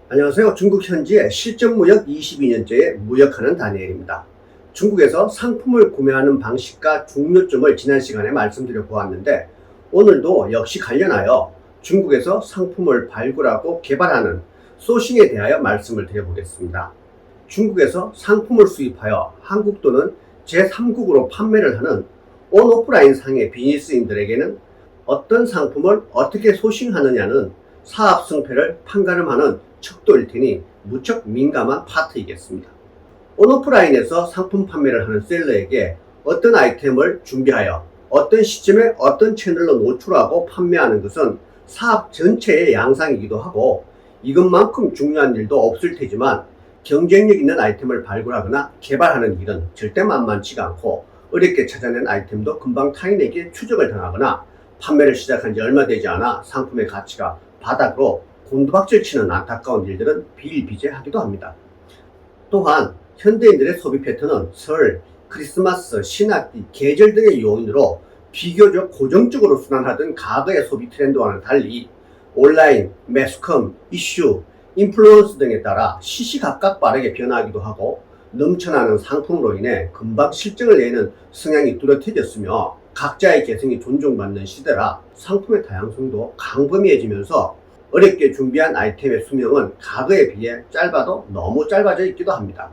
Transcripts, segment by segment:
안녕하세요. 중국 현지의 실전무역 22년째의 무역하는 다니엘입니다. 중국에서 상품을 구매하는 방식과 중요점을 지난 시간에 말씀드려 보았는데, 오늘도 역시 관련하여 중국에서 상품을 발굴하고 개발하는 소싱에 대하여 말씀을 드려보겠습니다. 중국에서 상품을 수입하여 한국 또는 제3국으로 판매를 하는 온오프라인 상의 비즈니스인들에게는 어떤 상품을 어떻게 소싱하느냐는 사업 승패를 판가름하는 척도일 테니 무척 민감한 파트이겠습니다. 온오프라인에서 상품 판매를 하는 셀러에게 어떤 아이템을 준비하여 어떤 시점에 어떤 채널로 노출하고 판매하는 것은 사업 전체의 양상이기도 하고, 이것만큼 중요한 일도 없을 테지만 경쟁력 있는 아이템을 발굴하거나 개발하는 일은 절대 만만치가 않고, 어렵게 찾아낸 아이템도 금방 타인에게 추적을 당하거나 판매를 시작한 지 얼마 되지 않아 상품의 가치가 바닥으로 곤두박질 치는 안타까운 일들은 비일비재하기도 합니다. 또한 현대인들의 소비 패턴은 설, 크리스마스, 신학기, 계절 등의 요인으로 비교적 고정적으로 순환하던 과거의 소비 트렌드와는 달리 온라인, 매스컴, 이슈, 인플루언스 등에 따라 시시각각 빠르게 변화하기도 하고, 넘쳐나는 상품으로 인해 금방 실적을 내는 성향이 뚜렷해졌으며, 각자의 개성이 존중받는 시대라 상품의 다양성도 광범위해지면서 어렵게 준비한 아이템의 수명은 과거에 비해 짧아도 너무 짧아져 있기도 합니다.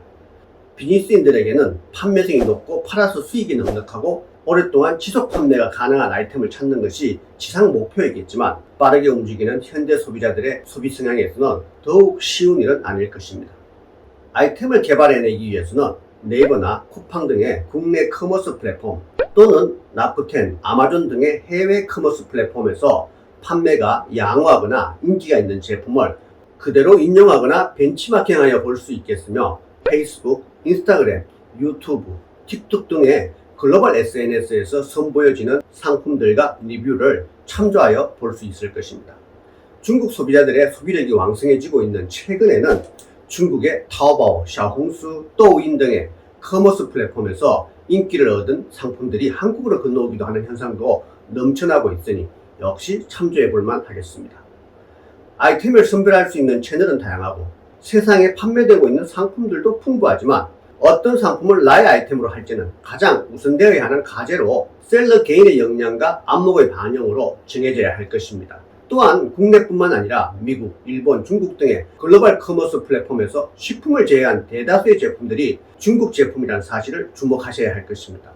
비즈니스인들에게는 판매성이 높고 팔아서 수익이 넉넉하고 오랫동안 지속 판매가 가능한 아이템을 찾는 것이 지상 목표이겠지만, 빠르게 움직이는 현대 소비자들의 소비 성향에서는 더욱 쉬운 일은 아닐 것입니다. 아이템을 개발해내기 위해서는 네이버나 쿠팡 등의 국내 커머스 플랫폼 또는 라쿠텐, 아마존 등의 해외 커머스 플랫폼에서 판매가 양호하거나 인기가 있는 제품을 그대로 인용하거나 벤치마킹하여 볼 수 있겠으며, 페이스북, 인스타그램, 유튜브, 틱톡 등의 글로벌 SNS에서 선보여지는 상품들과 리뷰를 참조하여 볼 수 있을 것입니다. 중국 소비자들의 소비력이 왕성해지고 있는 최근에는 중국의 타오바오, 샤홍수, 또우인 등의 커머스 플랫폼에서 인기를 얻은 상품들이 한국으로 건너오기도 하는 현상도 넘쳐나고 있으니 역시 참조해 볼만 하겠습니다. 아이템을 선별할 수 있는 채널은 다양하고 세상에 판매되고 있는 상품들도 풍부하지만, 어떤 상품을 나의 아이템으로 할지는 가장 우선되어야 하는 과제로 셀러 개인의 역량과 안목의 반영으로 정해져야 할 것입니다. 또한 국내뿐만 아니라 미국, 일본, 중국 등의 글로벌 커머스 플랫폼에서 식품을 제외한 대다수의 제품들이 중국 제품이라는 사실을 주목하셔야 할 것입니다.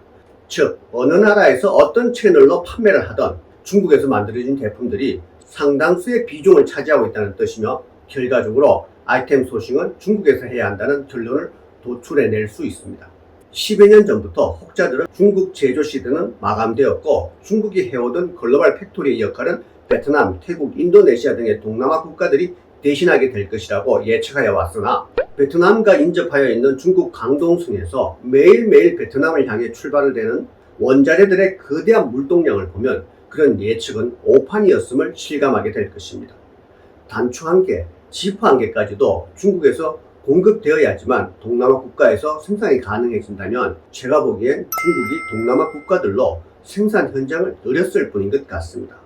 즉, 어느 나라에서 어떤 채널로 판매를 하던 중국에서 만들어진 제품들이 상당수의 비중을 차지하고 있다는 뜻이며, 결과적으로 아이템 소싱은 중국에서 해야 한다는 결론을 도출해낼 수 있습니다. 10여 년 전부터 혹자들은 중국 제조 시대는 마감되었고 중국이 해오던 글로벌 팩토리의 역할은 베트남, 태국, 인도네시아 등의 동남아 국가들이 대신하게 될 것이라고 예측하여 왔으나, 베트남과 인접하여 있는 중국 강동성에서 매일매일 베트남을 향해 출발을 되는 원자재들의 거대한 물동량을 보면 그런 예측은 오판이었음을 실감하게 될 것입니다. 단추 한 개, 지퍼 한 개까지도 중국에서 공급되어야지만 동남아 국가에서 생산이 가능해진다면, 제가 보기엔 중국이 동남아 국가들로 생산 현장을 늘렸을 뿐인 것 같습니다.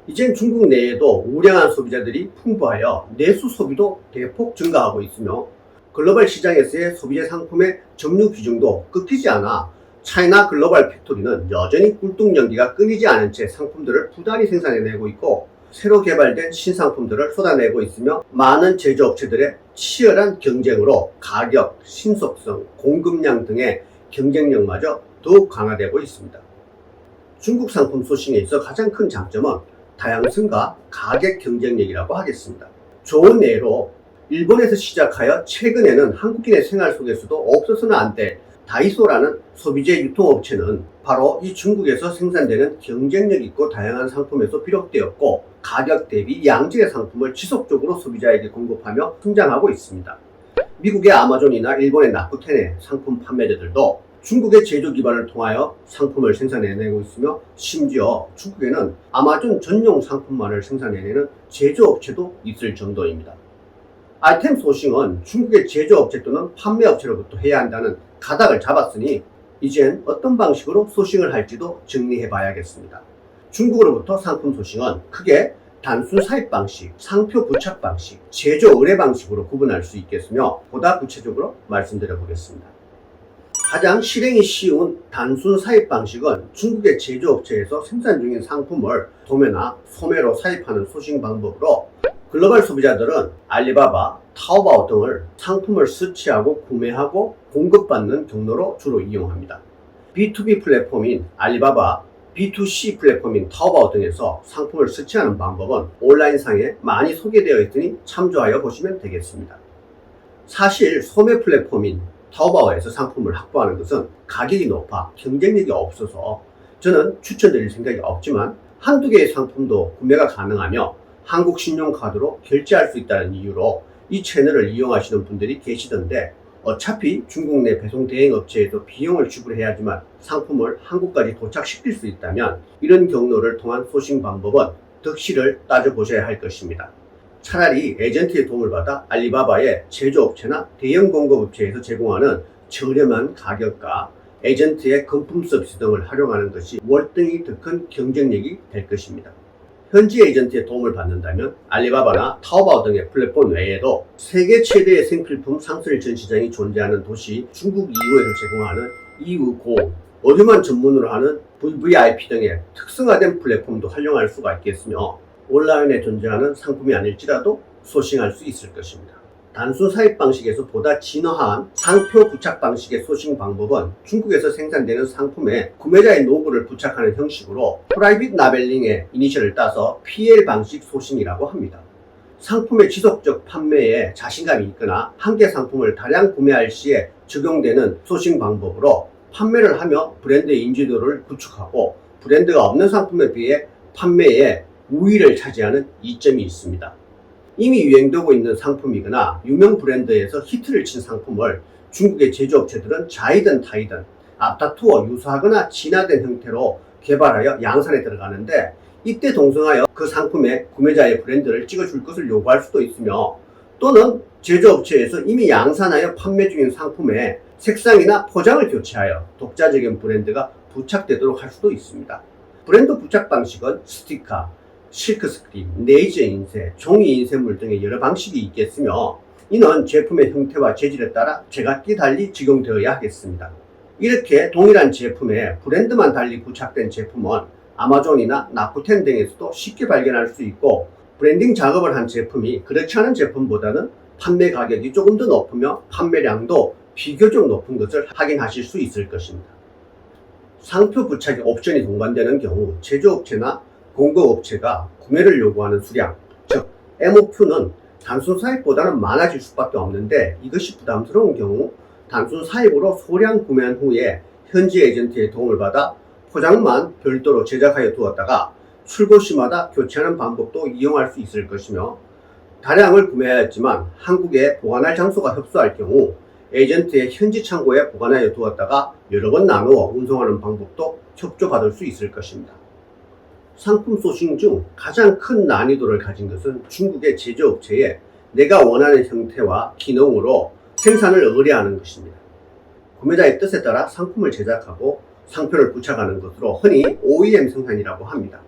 이젠 중국 내에도 우량한 소비자들이 풍부하여 내수 소비도 대폭 증가하고 있으며, 글로벌 시장에서의 소비재 상품의 점유 비중도 끊기지 않아 차이나 글로벌 팩토리는 여전히 꿀뚝 연기가 끊이지 않은 채 상품들을 부단히 생산해내고 있고, 새로 개발된 신상품들을 쏟아내고 있으며, 많은 제조업체들의 치열한 경쟁으로 가격, 신속성, 공급량 등의 경쟁력마저 더욱 강화되고 있습니다. 중국 상품 소싱에 있어 가장 큰 장점은 다양성과 가격 경쟁력이라고 하겠습니다. 좋은 예로 일본에서 시작하여 최근에는 한국인의 생활 속에서도 없어서는 안 될 다이소라는 소비재 유통업체는 바로 이 중국에서 생산되는 경쟁력 있고 다양한 상품에서 비롯되었고, 가격 대비 양질의 상품을 지속적으로 소비자에게 공급하며 성장하고 있습니다. 미국의 아마존이나 일본의 라쿠텐의 상품 판매자들도 중국의 제조 기반을 통하여 상품을 생산해내고 있으며, 심지어 중국에는 아마존 전용 상품만을 생산해내는 제조업체도 있을 정도입니다. 아이템 소싱은 중국의 제조업체 또는 판매업체로부터 해야 한다는 가닥을 잡았으니, 이젠 어떤 방식으로 소싱을 할지도 정리해 봐야겠습니다. 중국으로부터 상품 소싱은 크게 단순 사입 방식, 상표 부착 방식, 제조 의뢰 방식으로 구분할 수 있겠으며 보다 구체적으로 말씀드려 보겠습니다. 가장 실행이 쉬운 단순 사입 방식은 중국의 제조업체에서 생산 중인 상품을 도매나 소매로 사입하는 소싱 방법으로 글로벌 소비자들은 알리바바, 타오바오 등을 상품을 서치하고 구매하고 공급받는 경로로 주로 이용합니다. B2B 플랫폼인 알리바바, B2C 플랫폼인 타오바오 등에서 상품을 서치하는 방법은 온라인상에 많이 소개되어 있으니 참조하여 보시면 되겠습니다. 사실 소매 플랫폼인 타오바오에서 상품을 확보하는 것은 가격이 높아 경쟁력이 없어서 저는 추천드릴 생각이 없지만 한두 개의 상품도 구매가 가능하며 한국 신용카드로 결제할 수 있다는 이유로 이 채널을 이용하시는 분들이 계시던데 어차피 중국 내 배송 대행 업체에도 비용을 지불해야지만 상품을 한국까지 도착시킬 수 있다면 이런 경로를 통한 소싱 방법은 득실을 따져보셔야 할 것입니다. 차라리 에이전트의 도움을 받아 알리바바의 제조업체나 대형 공급업체에서 제공하는 저렴한 가격과 에이전트의 금품 서비스 등을 활용하는 것이 월등히 더 큰 경쟁력이 될 것입니다. 현지 에이전트의 도움을 받는다면 알리바바나 타오바오 등의 플랫폼 외에도 세계 최대의 생필품 상설 전시장이 존재하는 도시 중국 이후에서 제공하는 이우고, 의류만 전문으로 하는 VVIP 등의 특성화된 플랫폼도 활용할 수가 있겠으며 온라인에 존재하는 상품이 아닐지라도 소싱할 수 있을 것입니다. 단순 사입 방식에서 보다 진화한 상표 부착 방식의 소싱 방법은 중국에서 생산되는 상품에 구매자의 로고를 부착하는 형식으로 프라이빗 라벨링의 이니셜을 따서 PL 방식 소싱이라고 합니다. 상품의 지속적 판매에 자신감이 있거나 한 개 상품을 다량 구매할 시에 적용되는 소싱 방법으로 판매를 하며 브랜드의 인지도를 구축하고 브랜드가 없는 상품에 비해 판매에 우위를 차지하는 이점이 있습니다. 이미 유행되고 있는 상품이거나 유명 브랜드에서 히트를 친 상품을 중국의 제조업체들은 자이든 타이든 앞다투어 유사하거나 진화된 형태로 개발하여 양산에 들어가는데 이때 동성하여 그 상품의 구매자의 브랜드를 찍어줄 것을 요구할 수도 있으며 또는 제조업체에서 이미 양산하여 판매 중인 상품에 색상이나 포장을 교체하여 독자적인 브랜드가 부착되도록 할 수도 있습니다. 브랜드 부착 방식은 스티커, 실크스크린, 레이저 인쇄, 종이 인쇄물 등의 여러 방식이 있겠으며 이는 제품의 형태와 재질에 따라 제각기 달리 적용되어야 하겠습니다. 이렇게 동일한 제품에 브랜드만 달리 부착된 제품은 아마존이나 라쿠텐 등에서도 쉽게 발견할 수 있고 브랜딩 작업을 한 제품이 그렇지 않은 제품보다는 판매 가격이 조금 더 높으며 판매량도 비교적 높은 것을 확인하실 수 있을 것입니다. 상표 부착의 옵션이 동반되는 경우 제조업체나 공급업체가 구매를 요구하는 수량, 즉 MOQ는 단순 사입보다는 많아질 수밖에 없는데 이것이 부담스러운 경우 단순 사입으로 소량 구매한 후에 현지 에이전트의 도움을 받아 포장만 별도로 제작하여 두었다가 출고 시마다 교체하는 방법도 이용할 수 있을 것이며 다량을 구매하였지만 한국에 보관할 장소가 협소할 경우 에이전트의 현지 창고에 보관하여 두었다가 여러 번 나누어 운송하는 방법도 협조받을 수 있을 것입니다. 상품 소싱 중 가장 큰 난이도를 가진 것은 중국의 제조업체에 내가 원하는 형태와 기능으로 생산을 의뢰하는 것입니다. 구매자의 뜻에 따라 상품을 제작하고 상표를 부착하는 것으로 흔히 OEM 생산이라고 합니다.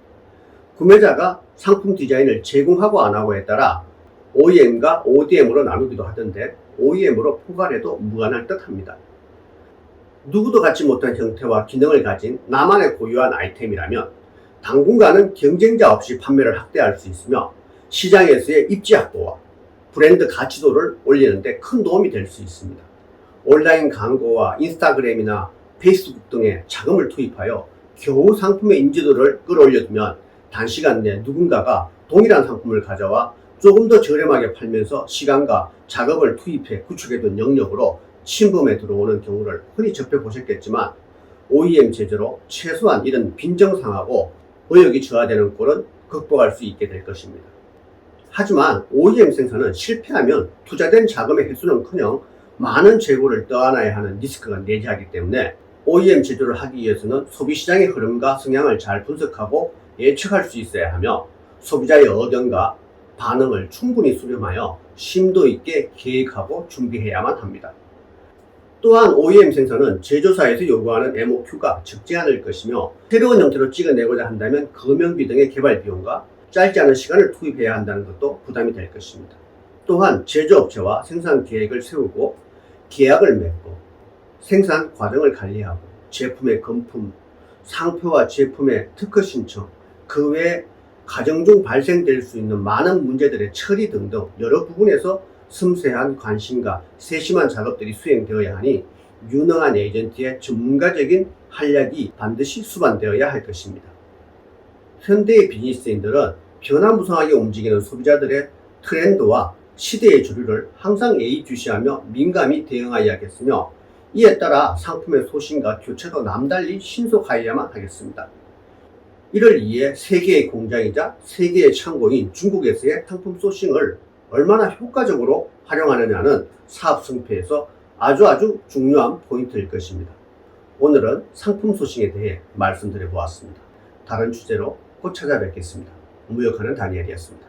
구매자가 상품 디자인을 제공하고 안 하고에 따라 OEM과 ODM으로 나누기도 하던데 OEM으로 포괄해도 무관할 듯 합니다. 누구도 갖지 못한 형태와 기능을 가진 나만의 고유한 아이템이라면 당분간은 경쟁자 없이 판매를 확대할 수 있으며 시장에서의 입지 확보와 브랜드 가치도를 올리는 데 큰 도움이 될 수 있습니다. 온라인 광고와 인스타그램이나 페이스북 등에 자금을 투입하여 겨우 상품의 인지도를 끌어올려두면 단시간 내 누군가가 동일한 상품을 가져와 조금 더 저렴하게 팔면서 시간과 작업을 투입해 구축해둔 영역으로 침범해 들어오는 경우를 흔히 접해보셨겠지만 OEM 제조로 최소한 이런 빈정상하고 의욕이 저하되는 꼴은 극복할 수 있게 될 것입니다. 하지만 OEM 생산은 실패하면 투자된 자금의 횟수는커녕 많은 재고를 떠안아야 하는 리스크가 내재하기 때문에 OEM 제조를 하기 위해서는 소비시장의 흐름과 성향을 잘 분석하고 예측할 수 있어야 하며 소비자의 의견과 반응을 충분히 수렴하여 심도 있게 계획하고 준비해야만 합니다. 또한 OEM 생산은 제조사에서 요구하는 MOQ가 적지 않을 것이며 새로운 형태로 찍어내고자 한다면 검명비 등의 개발 비용과 짧지 않은 시간을 투입해야 한다는 것도 부담이 될 것입니다. 또한 제조업체와 생산 계획을 세우고 계약을 맺고 생산 과정을 관리하고 제품의 검품, 상표와 제품의 특허 신청, 그 외 과정 중 발생될 수 있는 많은 문제들의 처리 등등 여러 부분에서 섬세한 관심과 세심한 작업들이 수행되어야 하니 유능한 에이전트의 전문가적인 활약이 반드시 수반되어야 할 것입니다. 현대의 비즈니스인들은 변화무쌍하게 움직이는 소비자들의 트렌드와 시대의 주류를 항상 예의주시하며 민감히 대응하여야겠으며 이에 따라 상품의 소신과 교체도 남달리 신속하여야만 하겠습니다. 이를 위해 세계의 공장이자 세계의 창고인 중국에서의 상품 소싱을 얼마나 효과적으로 활용하느냐는 사업 승패에서 아주 중요한 포인트일 것입니다. 오늘은 상품 소싱에 대해 말씀드려 보았습니다. 다른 주제로 곧 찾아뵙겠습니다. 무역하는 다니엘이었습니다.